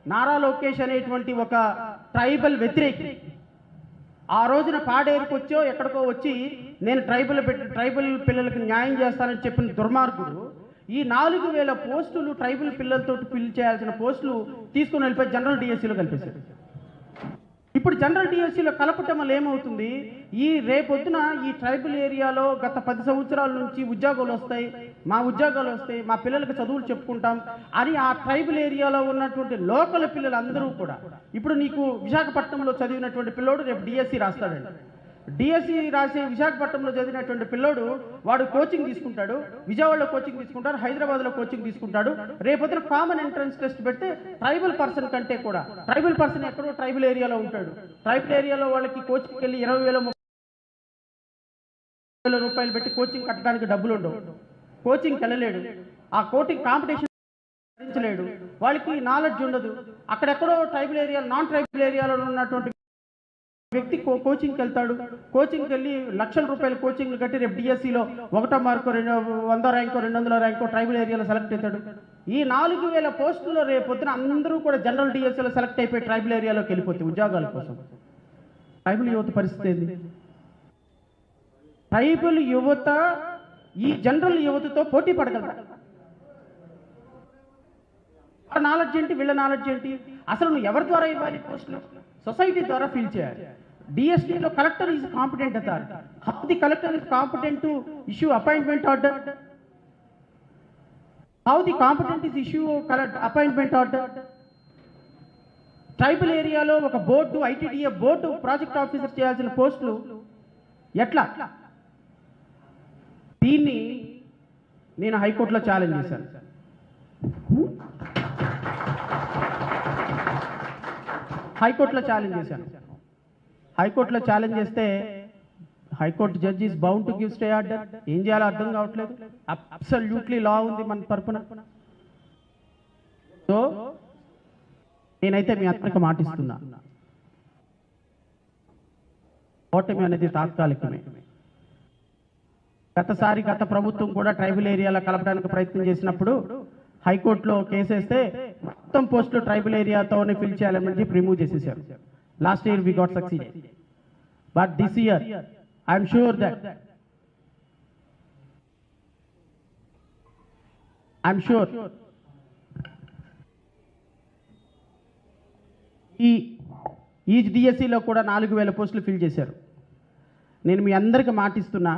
నారా లోకేష్ అనేటువంటి ఒక ట్రైబల్ వ్యతిరేకి ఆ రోజున పాడేరుకు వచ్చో ఎక్కడికో వచ్చి నేను ట్రైబల్ పిల్లలకు న్యాయం చేస్తానని చెప్పిన దుర్మార్గుడు ఈ 4000 పోస్టులు ట్రైబల్ పిల్లలతో ఫిల్ చేయాల్సిన పోస్టులు తీసుకుని వెళ్ళిపోయి జనరల్ డిఎస్సీలో కల్పించారు. ఇప్పుడు జనరల్ డిఎస్సీలో కలపటం వల్ల ఏమవుతుంది, ఈ రేపొద్దున ఈ ట్రైబల్ ఏరియాలో గత 10 సంవత్సరాల నుంచి ఉద్యోగాలు వస్తాయి, మా పిల్లలకు చదువులు చెప్పుకుంటాం అని ఆ ట్రైబల్ ఏరియాలో ఉన్నటువంటి లోకల్ పిల్లలందరూ కూడా ఇప్పుడు నీకు విశాఖపట్నంలో చదివినటువంటి పిల్లోడు రేపు డిఎస్సీ రాస్తాడండి. డిఎస్సీ రాసే విశాఖపట్నంలో చదివినటువంటి పిల్లోడు వాడు కోచింగ్ తీసుకుంటాడు, విజయవాడలో కోచింగ్ తీసుకుంటాడు, హైదరాబాద్లో కోచింగ్ తీసుకుంటాడు. రేపొద్దున కామన్ ఎంట్రన్స్ టెస్ట్ పెడితే ట్రైబల్ పర్సన్ కంటే కూడా ట్రైబల్ పర్సన్ ఎక్కడో ట్రైబల్ ఏరియాలో ఉంటాడు. ట్రైబల్ ఏరియాలో వాళ్ళకి కోచింగ్కి వెళ్ళి 20,000 30,000 రూపాయలు పెట్టి కోచింగ్ కట్టడానికి డబ్బులు ఉండవు, కోచింగ్కి వెళ్ళలేడు, ఆ కోచింగ్ కాంపిటీషన్ భరించలేడు, వాళ్ళకి నాలెడ్జ్ ఉండదు. అక్కడెక్కడో ట్రైబల్ ఏరియా నాన్ ట్రైబల్ ఏరియాలో ఉన్నటువంటి వ్యక్తి కోచింగ్కి వెళ్తాడు, కోచింగ్కి వెళ్ళి లక్షల రూపాయల కోచింగ్లు కట్టి రేపు డిఎస్సీలో 1వ మార్కు 100 ర్యాంకో 200 ర్యాంకో ట్రైబల్ ఏరియాలో సెలెక్ట్ అవుతాడు. ఈ 4000 పోస్టుల్లో రేపొద్దున అందరూ కూడా జనరల్ డిఎస్సీలో సెలెక్ట్ అయిపోయి ట్రైబల్ ఏరియాలోకి వెళ్ళిపోతే ఉద్యోగాల కోసం ట్రైబల్ యువత పరిస్థితి ఏంది? ట్రైబల్ యువత ఈ జనరల్ యువతతో పోటీ పడగలరా? నాలెడ్జ్ ఏంటి, వీళ్ళ నాలెడ్జ్ ఏంటి? అసలు నువ్వు ఎవరి ద్వారా ఇవ్వాలి పోస్టులు? సొసైటీ ద్వారా ఫిల్ చేయాలి. డిఎస్టీలో collector is competent authority. How the collector is competent to issue appointment order? How the competent is issue appointment order? Tribal ఏరియాలో ఒక board, ITDA board project officer చేయాల్సిన పోస్టులు ఎట్లా? దీన్ని నేను హైకోర్టులో ఛాలెంజ్ చేశాను. హైకోర్టులో ఛాలెంజ్ చేస్తే high court judge is bound to give stay order. ఏం చేయాలో అర్థం కావట్లేదు. అబ్సల్యూట్లీ లా ఉంది మన తరపున. సో నేనైతే మీ అందరికి మాటిస్తున్నా, ఓటమి అనేది తాత్కాలికమే. గత ప్రభుత్వం కూడా ట్రైబల్ ఏరియాలో కలపడానికి ప్రయత్నం చేసినప్పుడు హైకోర్టులో కేసు వేస్తే మొత్తం పోస్టులు ట్రైబల్ ఏరియాతోనే ఫిల్ చేయాలని చెప్పి రిమూవ్ చేసేసారు. Last year we got succeeded, but this year I'm sure ఈ డిఎస్సీలో కూడా 4000 పోస్టులు ఫిల్ చేశారు. నేను మీ అందరికి మాటిస్తున్నా,